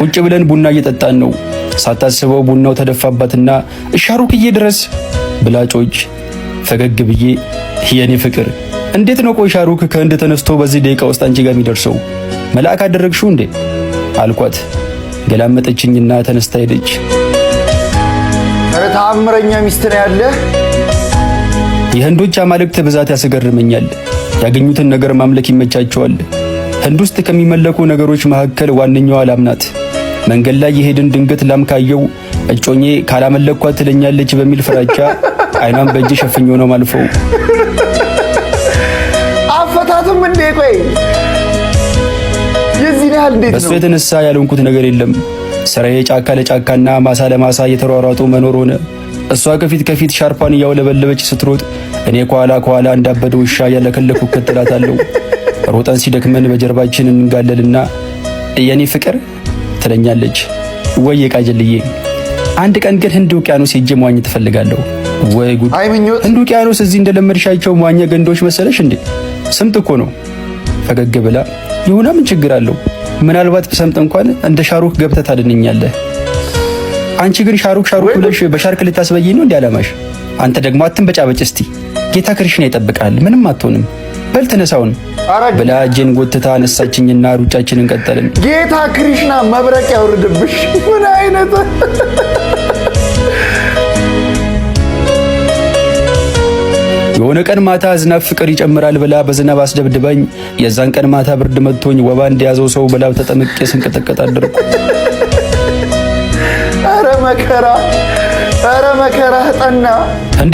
ቁጭ ብለን ቡና እየጠጣን ነው። ሳታስበው ቡናው ተደፋባትና ሻሩክዬ ድረስ ብላጮች ፈገግ ብዬ የኔ ፍቅር እንዴት ነው ቆይ ሻሩክ ከህንድ ተነስቶ በዚህ ደቂቃ ውስጥ አንቺ ጋር የሚደርሰው? መልአክ አደረግሽው እንዴ አልኳት። ገላመጠችኝና ተነስታ ሄደች። ተአምረኛ ሚስት ነው ያለ። የህንዶች አማልክት ብዛት ያስገርመኛል። ያገኙትን ነገር ማምለክ ይመቻቸዋል። ህንድ ውስጥ ከሚመለኩ ነገሮች መካከል ዋነኛዋ ላም ናት። መንገድ ላይ የሄድን ድንገት ላም ካየው እጮኜ ካላመለኳት ትለኛለች በሚል ፍራቻ አይኗን በእጅ ሸፍኜው ነው ማልፈው። አፈታቱም እንዴ ቆይ የዚህ ያህል እንዴት ነው? በሱ የተነሳ ያልሆንኩት ነገር የለም። ስራዬ ጫካ ለጫካና ማሳ ለማሳ እየተሯሯጡ መኖር ሆነ። እሷ ከፊት ከፊት ሻርፓን እያውለበለበች ስትሮጥ፣ እኔ ከኋላ እንዳበደ ውሻ ያለከለኩ እከተላታለሁ። ሮጠን ሲደክመን በጀርባችን እንጋለልና የኔ ፍቅር ትለኛለች። ወይ የቃጀልዬ አንድ ቀን ግን ህንድ ውቅያኖስ ሄጄ መዋኘት እፈልጋለሁ። ወይ ጉድ! ህንድ ውቅያኖስ እዚህ እንደለመድሻቸው መዋኛ ገንዳዎች መሰለሽ እንዴ? ስምጥ እኮ ነው። ፈገግ ብላ ይሁና ምን ችግር አለው? ምናልባት ብሰምጥ እንኳን እንደ ሻሩክ ገብተህ ታድነኛለህ። አንቺ ግን ሻሩክ ብለሽ በሻርክ ልታስበይኝ ነው እንዴ አላማሽ? አንተ ደግሞ አትንበጫበጭ እስቲ። ጌታ ክርሽና ይጠብቃል፣ ምንም አትሆንም። በል ተነሳውን ብላ እጄን ጎትታ አነሳችኝና ሩጫችንን ቀጠልን። ጌታ ክሪሽና መብረቅ ያውርድብሽ። ምን አይነት የሆነ ቀን ማታ ዝናብ ፍቅር ይጨምራል ብላ በዝናብ አስደብድባኝ፣ የዛን ቀን ማታ ብርድ መጥቶኝ ወባ እንደያዘው ሰው በላብ ተጠምቄ ስንቀጠቀጥ አደርኩ። ኧረ መከራ ጠና።